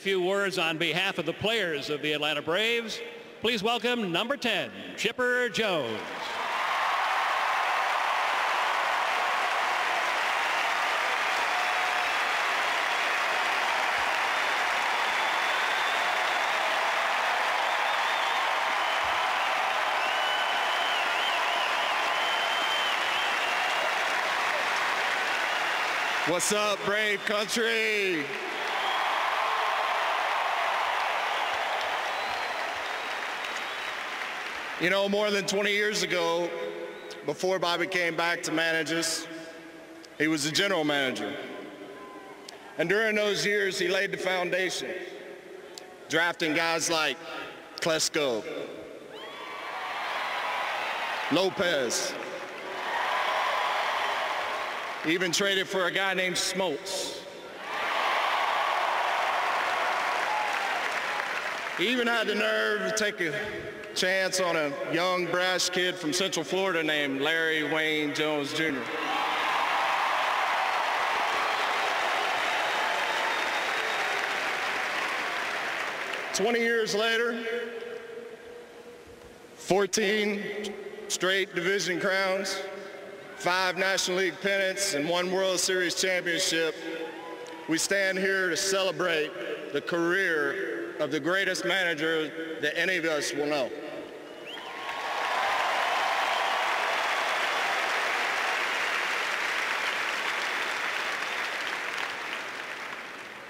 A few words on behalf of the players of the Atlanta Braves. Please welcome number 10, Chipper Jones. What's up, Brave Country? You know, more than 20 years ago, before Bobby came back to manage us, he was the general manager. And during those years, he laid the foundation, drafting guys like Klesko, Lopez. He even traded for a guy named Smoltz. He even had the nerve to take a chance on a young, brash kid from Central Florida named Larry Wayne Jones Jr. "20 years later, 14 straight division crowns, 5 National League pennants, and 1 World Series championship, we stand here to celebrate the career of the greatest manager that any of us will know.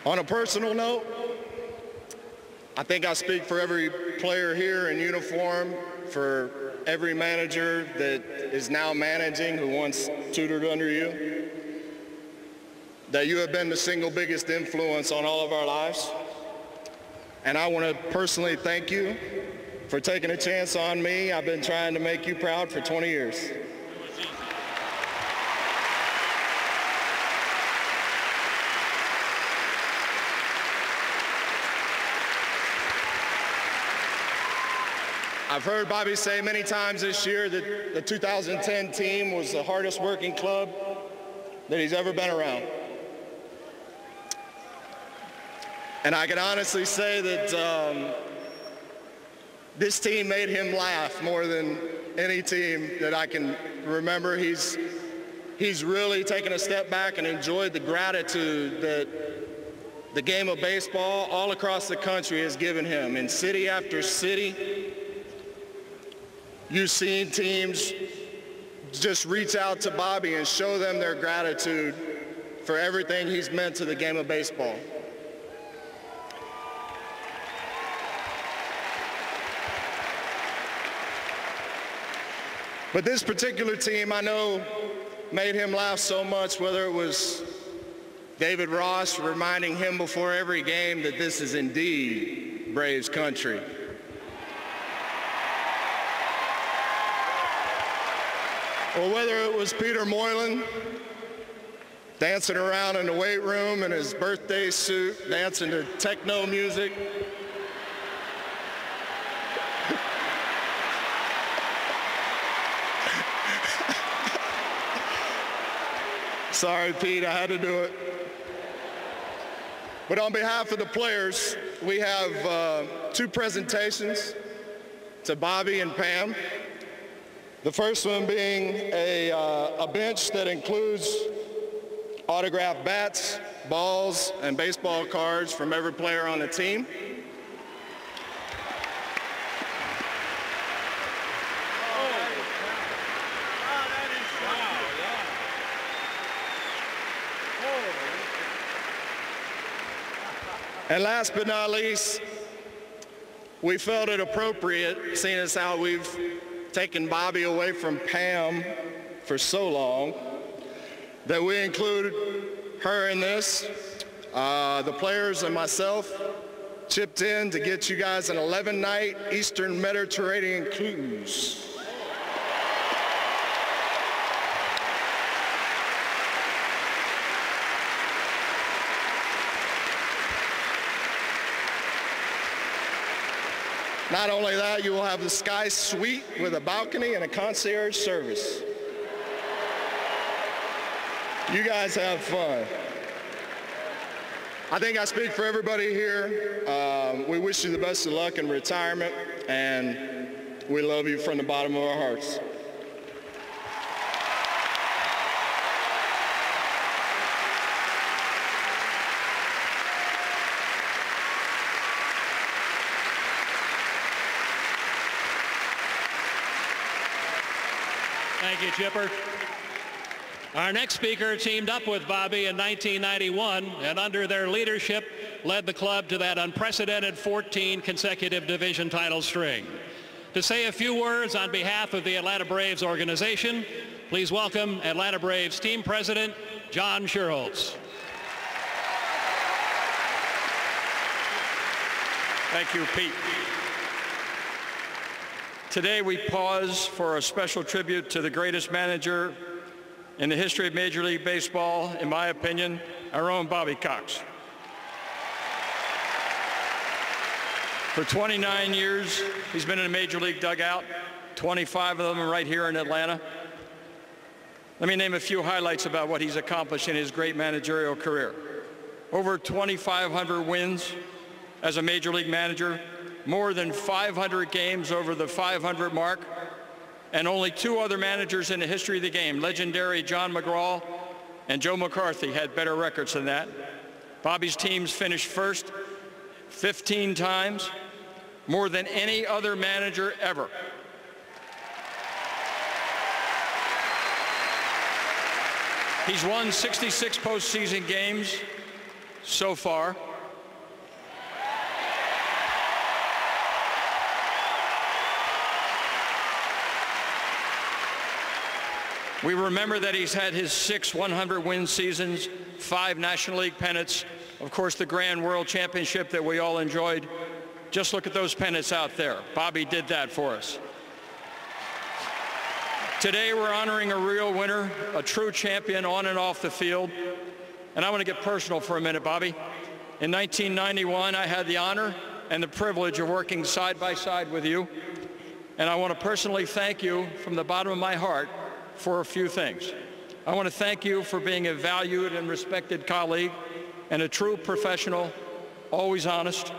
On a personal note, I think I speak for every player here in uniform, for every manager that is now managing who once tutored under you, that you have been the single biggest influence on all of our lives. And I want to personally thank you for taking a chance on me. I've been trying to make you proud for 20 years. I've heard Bobby say many times this year that the 2010 team was the hardest working club that he's ever been around. And I can honestly say that this team made him laugh more than any team that I can remember. He's really taken a step back and enjoyed the gratitude that the game of baseball all across the country has given him. In city after city, you've seen teams just reach out to Bobby and show them their gratitude for everything he's meant to the game of baseball. But this particular team, I know, made him laugh so much, whether it was David Ross reminding him before every game that this is indeed Braves country. Or whether it was Peter Moylan dancing around in the weight room in his birthday suit, dancing to techno music. Sorry, Pete, I had to do it. But on behalf of the players, we have 2 presentations to Bobby and Pam. The first one being a bench that includes autographed bats, balls, and baseball cards from every player on the team. And last but not least, we felt it appropriate, seeing as how we've taken Bobby away from Pam for so long, that we included her in this. The players and myself chipped in to get you guys an 11-night Eastern Mediterranean cruise. Not only that, you will have the Sky Suite with a balcony and a concierge service. You guys have fun. I think I speak for everybody here. We wish you the best of luck in retirement, and we love you from the bottom of our hearts. Thank you, Chipper. Our next speaker teamed up with Bobby in 1991 and under their leadership led the club to that unprecedented 14 consecutive division title string. To say a few words on behalf of the Atlanta Braves organization, please welcome Atlanta Braves team president, John Schuerholz. Thank you, Pete. Today we pause for a special tribute to the greatest manager in the history of Major League Baseball, in my opinion, our own Bobby Cox. For 29 years, he's been in a Major League dugout, 25 of them right here in Atlanta. Let me name a few highlights about what he's accomplished in his great managerial career. Over 2,500 wins as a Major League manager, more than 500 games over the 500 mark, and only two other managers in the history of the game, legendary John McGraw and Joe McCarthy, had better records than that. Bobby's teams finished first 15 times, more than any other manager ever. He's won 66 postseason games so far. We remember that he's had his 6 100-win seasons, 5 National League pennants, of course the Grand World Championship that we all enjoyed. Just look at those pennants out there. Bobby did that for us. Today we're honoring a real winner, a true champion on and off the field. And I want to get personal for a minute, Bobby. In 1991, I had the honor and the privilege of working side by side with you. And I want to personally thank you from the bottom of my heart for a few things. I want to thank you for being a valued and respected colleague and a true professional, always honest.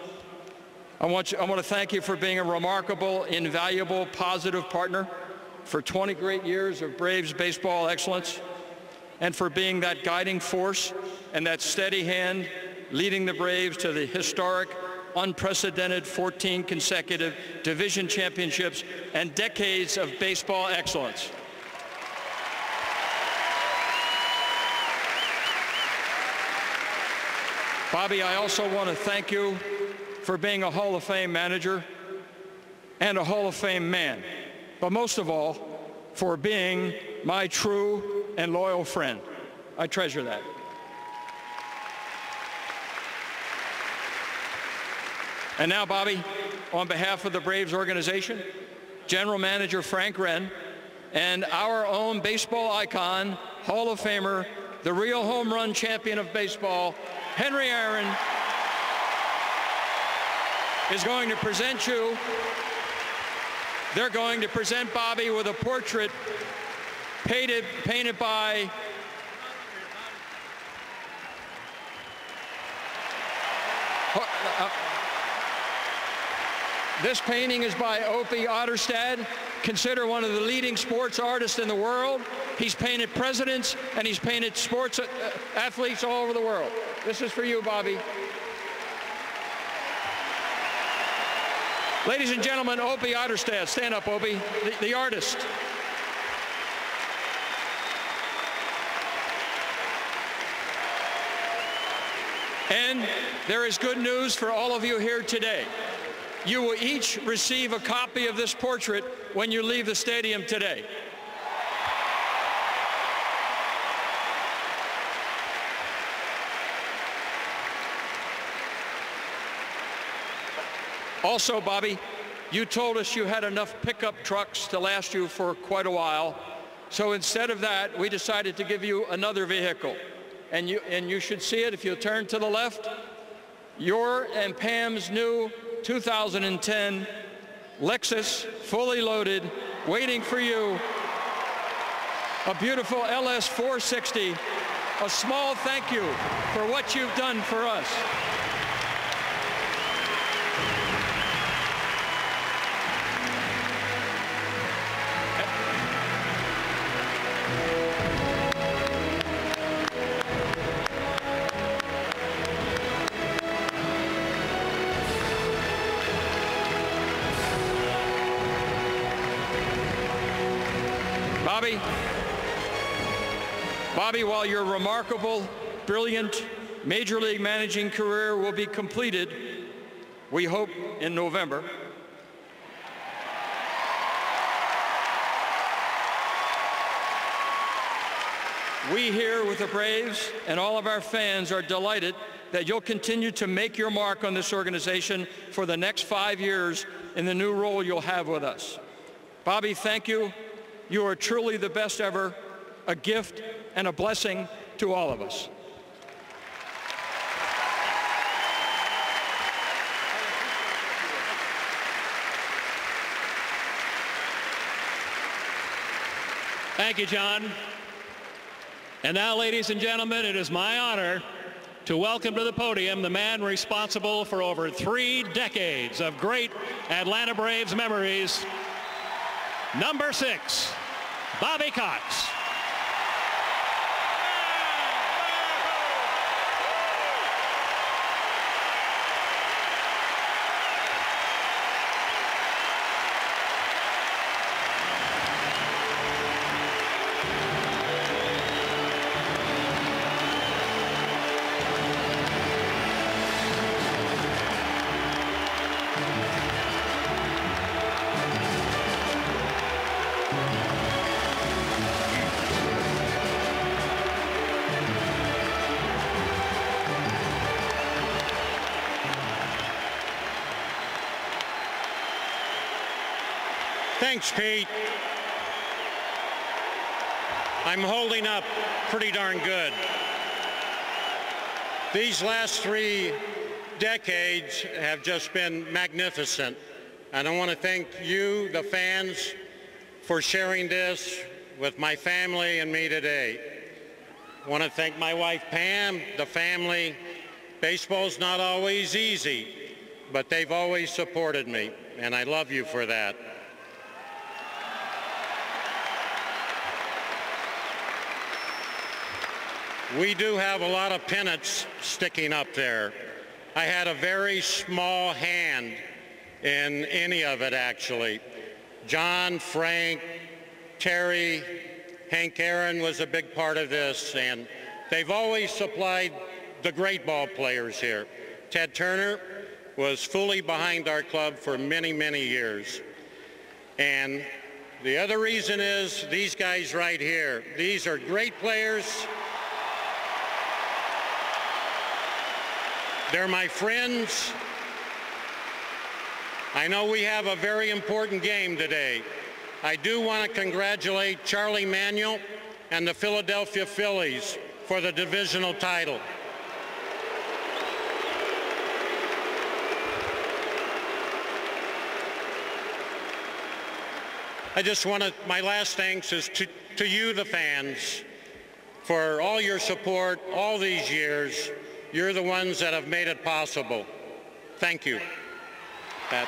I want to thank you for being a remarkable, invaluable, positive partner for 20 great years of Braves baseball excellence, and for being that guiding force and that steady hand leading the Braves to the historic, unprecedented 14 consecutive division championships and decades of baseball excellence. Bobby, I also want to thank you for being a Hall of Fame manager and a Hall of Fame man, but most of all, for being my true and loyal friend. I treasure that. And now, Bobby, on behalf of the Braves organization, General Manager Frank Wren, and our own baseball icon, Hall of Famer, the real home run champion of baseball, Henry Aaron, is going to present you. They're going to present Bobby with a portrait painted by this painting is by Opie Otterstad, considered one of the leading sports artists in the world. He's painted presidents and he's painted sports athletes all over the world. This is for you, Bobby. Ladies and gentlemen, Opie Otterstad. Stand up, Opie, the artist. And there is good news for all of you here today. You will each receive a copy of this portrait when you leave the stadium today. Also, Bobby, you told us you had enough pickup trucks to last you for quite a while. So instead of that, we decided to give you another vehicle. And you should see it if you turn to the left. Your and Pam's new 2010 Lexus, fully loaded, waiting for you. A beautiful LS 460 a small thank you for what you've done for us. Bobby, while your remarkable, brilliant Major League managing career will be completed, we hope, in November, we here with the Braves and all of our fans are delighted that you'll continue to make your mark on this organization for the next 5 years in the new role you'll have with us. Bobby, thank you. You are truly the best ever, a gift and a blessing to all of us. Thank you, John. And now, ladies and gentlemen, it is my honor to welcome to the podium the man responsible for over 3 decades of great Atlanta Braves memories, number 6, Bobby Cox. Thanks, Pete. I'm holding up pretty darn good. These last 3 decades have just been magnificent. And I want to thank you, the fans, for sharing this with my family and me today. I want to thank my wife, Pam, the family. Baseball's not always easy, but they've always supported me, and I love you for that. We do have a lot of pennants sticking up there. I had a very small hand in any of it, actually. John, Frank, Terry, Hank Aaron was a big part of this, and they've always supplied the great ball players here. Ted Turner was fully behind our club for many, many years. And the other reason is these guys right here. These are great players. They're my friends. I know we have a very important game today. I do want to congratulate Charlie Manuel and the Philadelphia Phillies for the divisional title. I just want to, my last thanks is to you, the fans, for all your support all these years. You're the ones that have made it possible. Thank you. Pat.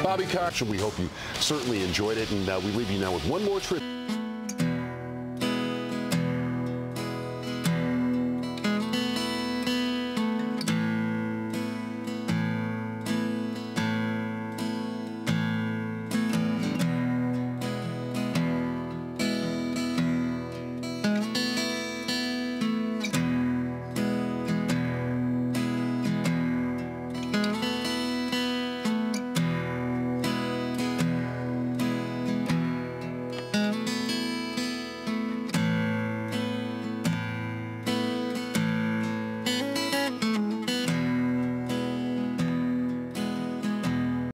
Bobby Cox, we hope you certainly enjoyed it, and we leave you now with one more trip.